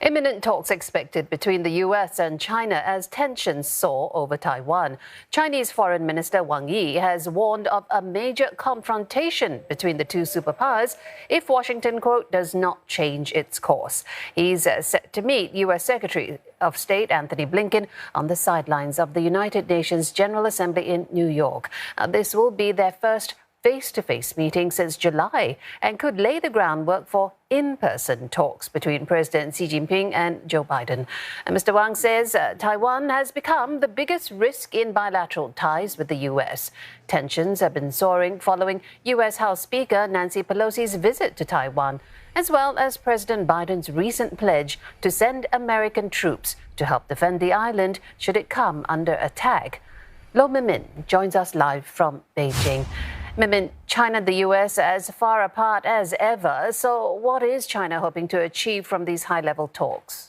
Imminent talks expected between the U.S. and China as tensions soar over Taiwan. Chinese Foreign Minister Wang Yi has warned of a major confrontation between the two superpowers if Washington, quote, does not change its course. He's set to meet U.S. Secretary of State Antony Blinken on the sidelines of the United Nations General Assembly in New York. This will be their first face-to-face meeting since July and could lay the groundwork for in-person talks between President Xi Jinping and Joe Biden. And Mr. Wang says Taiwan has become the biggest risk in bilateral ties with the U.S. Tensions have been soaring following U.S. House Speaker Nancy Pelosi's visit to Taiwan, as well as President Biden's recent pledge to send American troops to help defend the island should it come under attack. Lo Min joins us live from Beijing. Min, China and the U.S. as far apart as ever. So what is China hoping to achieve from these high-level talks?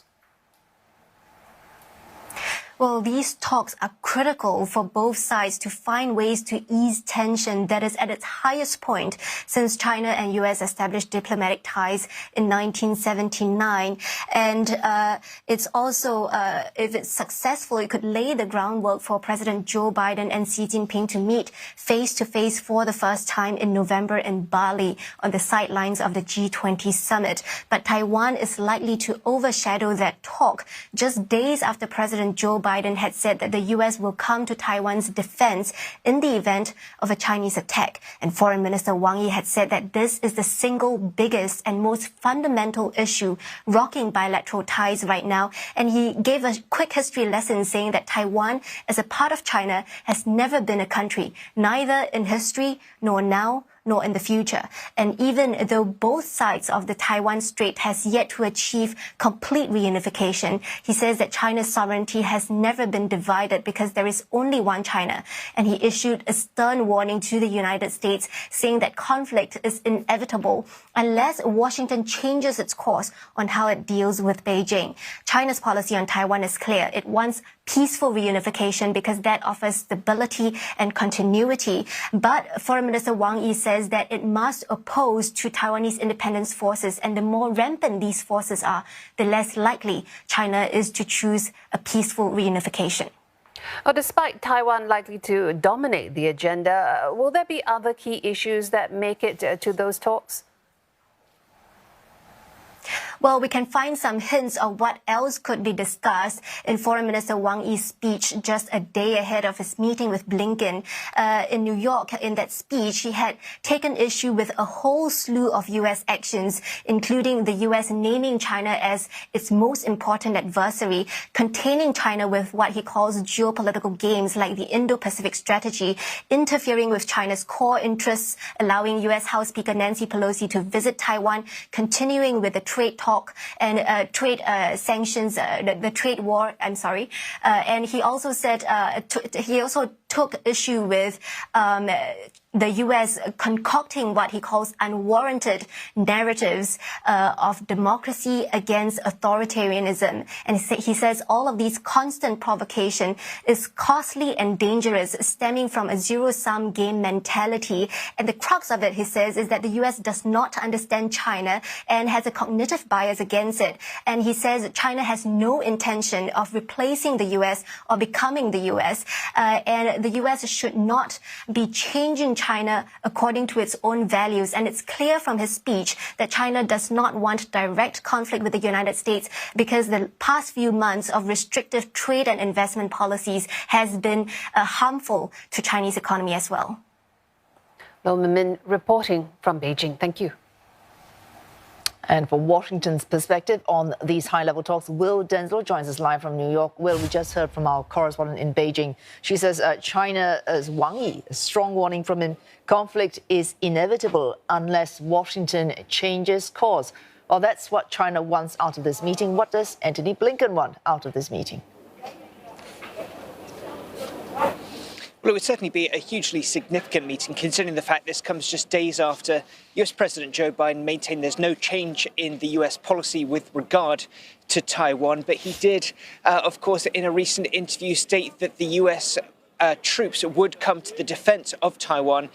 Well, these talks are critical for both sides to find ways to ease tension that is at its highest point since China and U.S. established diplomatic ties in 1979. And it's also, if it's successful, it could lay the groundwork for President Joe Biden and Xi Jinping to meet face-to-face for the first time in November in Bali on the sidelines of the G20 summit. But Taiwan is likely to overshadow that talk just days after President Joe Biden had said that the U.S. will come to Taiwan's defense in the event of a Chinese attack. And Foreign Minister Wang Yi had said that this is the single biggest and most fundamental issue rocking bilateral ties right now. And he gave a quick history lesson saying that Taiwan, as a part of China, has never been a country, neither in history nor now, nor in the future. And even though both sides of the Taiwan Strait has yet to achieve complete reunification, he says that China's sovereignty has never been divided because there is only one China. And he issued a stern warning to the United States, saying that conflict is inevitable unless Washington changes its course on how it deals with Beijing. China's policy on Taiwan is clear. It wants peaceful reunification because that offers stability and continuity. But Foreign Minister Wang Yi says that it must oppose to Taiwanese independence forces, and the more rampant these forces are, the less likely China is to choose a peaceful reunification. Well, despite Taiwan likely to dominate the agenda, will there be other key issues that make it to those talks? Well, we can find some hints of what else could be discussed in Foreign Minister Wang Yi's speech just a day ahead of his meeting with Blinken in New York. In that speech, he had taken issue with a whole slew of U.S. actions, including the U.S. naming China as its most important adversary, containing China with what he calls geopolitical games like the Indo-Pacific strategy, interfering with China's core interests, allowing U.S. House Speaker Nancy Pelosi to visit Taiwan, continuing with the trade talk and trade sanctions, the trade war. And he also said he also took issue with the U.S. concocting what he calls unwarranted narratives of democracy against authoritarianism. And he says all of these constant provocation is costly and dangerous, stemming from a zero-sum game mentality. And the crux of it, he says, is that the U.S. does not understand China and has a cognitive bias against it. And he says China has no intention of replacing the U.S. or becoming the U.S. And the U.S. should not be changing China according to its own values. And it's clear from his speech that China does not want direct conflict with the United States because the past few months of restrictive trade and investment policies has been harmful to Chinese economy as well. Lo Min reporting from Beijing. Thank you. And from Washington's perspective on these high-level talks, Will Denzler joins us live from New York. Will, we just heard from our correspondent in Beijing. She says China's Wang Yi, a strong warning from him, conflict is inevitable unless Washington changes course. Well, that's what China wants out of this meeting. What does Antony Blinken want out of this meeting? Well, it would certainly be a hugely significant meeting, considering the fact this comes just days after US President Joe Biden maintained there's no change in the US policy with regard to Taiwan. But he did, of course, in a recent interview state that the US troops would come to the defense of Taiwan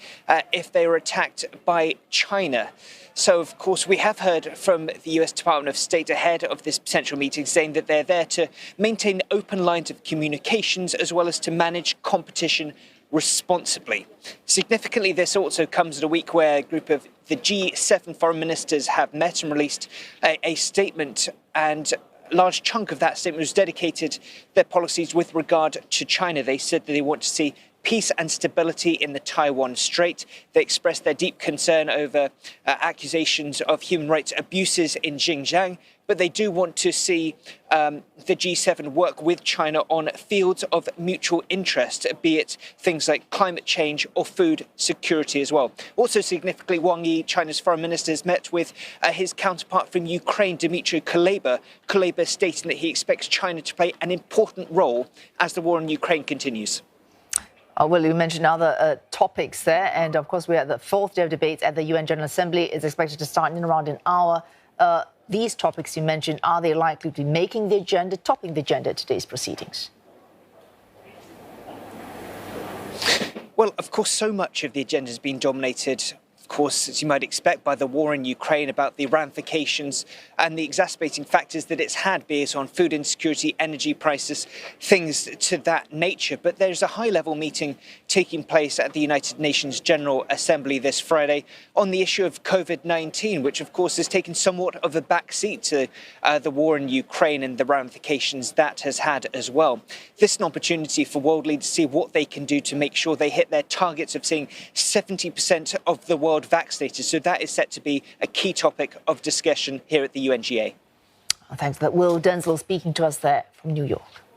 if they were attacked by China. So, of course, we have heard from the US Department of State ahead of this potential meeting saying that they're there to maintain open lines of communications as well as to manage competition responsibly. Significantly, this also comes at a week where a group of the G7 foreign ministers have met and released a statement, and a large chunk of that statement was dedicated their policies with regard to China. They said that they want to see peace and stability in the Taiwan Strait. They expressed their deep concern over accusations of human rights abuses in Xinjiang, but they do want to see the G7 work with China on fields of mutual interest, be it things like climate change or food security as well. Also significantly, Wang Yi, China's foreign minister, has met with his counterpart from Ukraine, Dmytro Kuleba. Kuleba stating that he expects China to play an important role as the war in Ukraine continues. Well, you mentioned other topics there. And of course, we're at the fourth day of debates at the UN General Assembly. It's expected to start in around an hour. These topics you mentioned, are they likely to be making the agenda, topping the agenda at today's proceedings? Well, of course, so much of the agenda has been dominated, of course, as you might expect, by the war in Ukraine, about the ramifications and the exacerbating factors that it's had, be it on food insecurity, energy prices, things to that nature. But there's a high-level meeting taking place at the United Nations General Assembly this Friday on the issue of COVID-19, which, of course, has taken somewhat of a backseat to the war in Ukraine and the ramifications that has had as well. This is an opportunity for world leaders to see what they can do to make sure they hit their targets of seeing 70% of the world vaccinated. So that is set to be a key topic of discussion here at the UNGA. Thanks for that. Will Denzel speaking to us there from New York.